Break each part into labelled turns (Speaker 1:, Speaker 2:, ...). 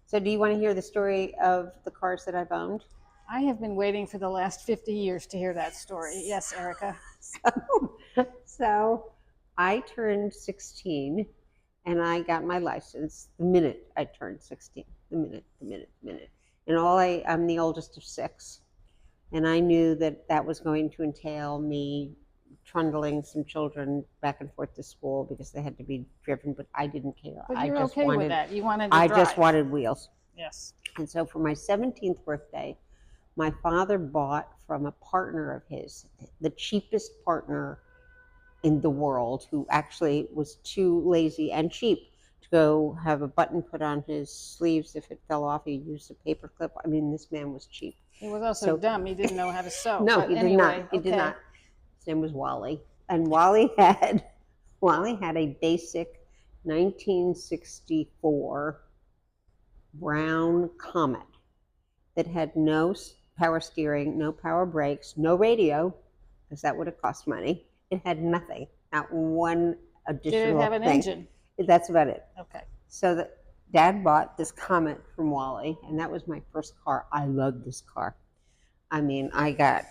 Speaker 1: So do you want to hear the story of the cars that I've owned?
Speaker 2: I have been waiting for the last 50 years to hear that story. Yes, Erica.
Speaker 1: So I turned 16 and I got my license the minute I turned 16. The minute. And I'm the oldest of six. And I knew that that was going to entail me trundling some children back and forth to school because they had to be driven, but I didn't care.
Speaker 2: But
Speaker 1: I
Speaker 2: you're
Speaker 1: just
Speaker 2: okay with
Speaker 1: wanted,
Speaker 2: that. You wanted to
Speaker 1: I
Speaker 2: drive.
Speaker 1: just wanted wheels.
Speaker 2: Yes.
Speaker 1: And so for my 17th birthday, my father bought from a partner of his, the cheapest partner in the world, who actually was too lazy and cheap to go have a button put on his sleeves. If it fell off, he used a paper clip. I mean, this man was cheap.
Speaker 2: He was also
Speaker 1: So-
Speaker 2: dumb. He didn't know how to sew.
Speaker 1: No,
Speaker 2: But
Speaker 1: he did
Speaker 2: anyway,
Speaker 1: not. He did
Speaker 2: okay.
Speaker 1: not. His name was Wally. And Wally had a basic 1964 brown Comet that had no power steering, no power brakes, no radio, because that would have cost money. It had nothing, not one additional
Speaker 2: Did it have an
Speaker 1: thing.
Speaker 2: engine?
Speaker 1: That's about it.
Speaker 2: Okay.
Speaker 1: So Dad bought this Comet from Wally, and that was my first car. I loved this car. I mean, I got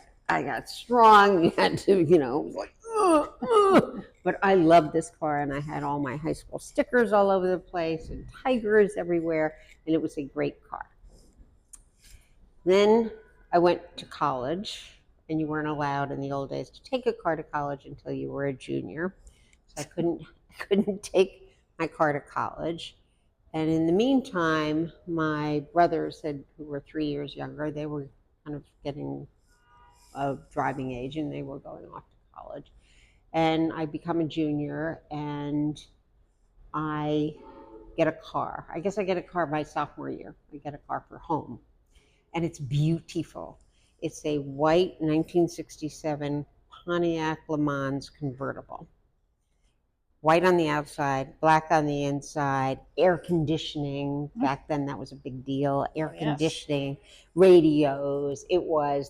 Speaker 1: strong. You had to, like, but I loved this car, and I had all my high school stickers all over the place and tigers everywhere, and it was a great car. Then I went to college, and you weren't allowed in the old days to take a car to college until you were a junior. So I couldn't take my car to college. And in the meantime, my brothers who were 3 years younger, they were kind of getting of driving age, and they were going off to college. And I become a junior, and I get a car. I guess I get a car my sophomore year. I get a car for home, and it's beautiful. It's a white 1967 Pontiac Le Mans convertible. White on the outside, black on the inside, air conditioning. Back then, that was a big deal. Air conditioning, radios.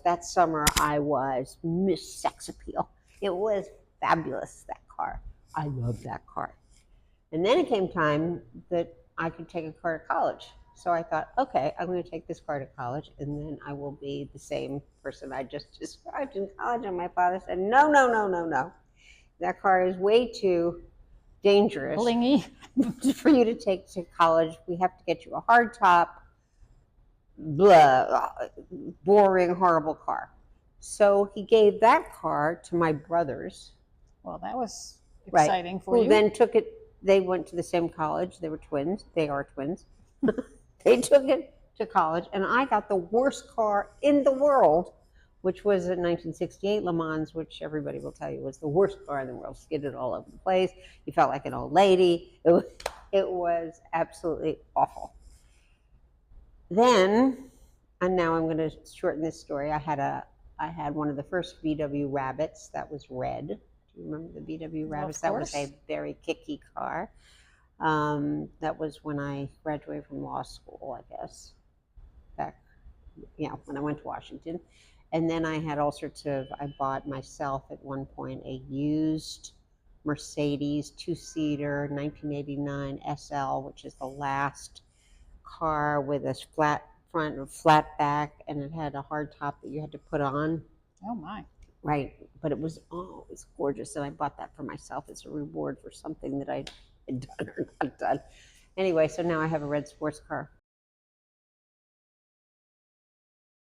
Speaker 1: That summer, I was Miss Sex Appeal. It was fabulous, that car. I loved that car. And then it came time that I could take a car to college. So I thought, okay, I'm going to take this car to college, and then I will be the same person I just described in college. And my father said, no. That car is way too dangerous.
Speaker 2: Blingy.
Speaker 1: For you to take to college. We have to get you a hardtop, boring, horrible car. So he gave that car to my brothers.
Speaker 2: Well, that was exciting for you.
Speaker 1: Who then took it. They went to the same college. They were twins. They are twins. They took it to college, and I got the worst car in the world, which was a 1968 Le Mans, which everybody will tell you was the worst car in the world. Skidded all over the place. You felt like an old lady. It was absolutely awful. Then, and now I'm going to shorten this story. I had one of the first VW Rabbits that was red. Do you remember the VW Rabbits? That was a very kicky car. That was when I graduated from law school, I guess. Back, when I went to Washington. And then I had all sorts of, I bought myself at one point a used Mercedes 2-seater 1989 SL, which is the last car with a flat front and flat back, and it had a hard top that you had to put on.
Speaker 2: Oh my.
Speaker 1: Right, but it was gorgeous, and I bought that for myself as a reward for something that I had done or not done. Anyway, so now I have a red sports car.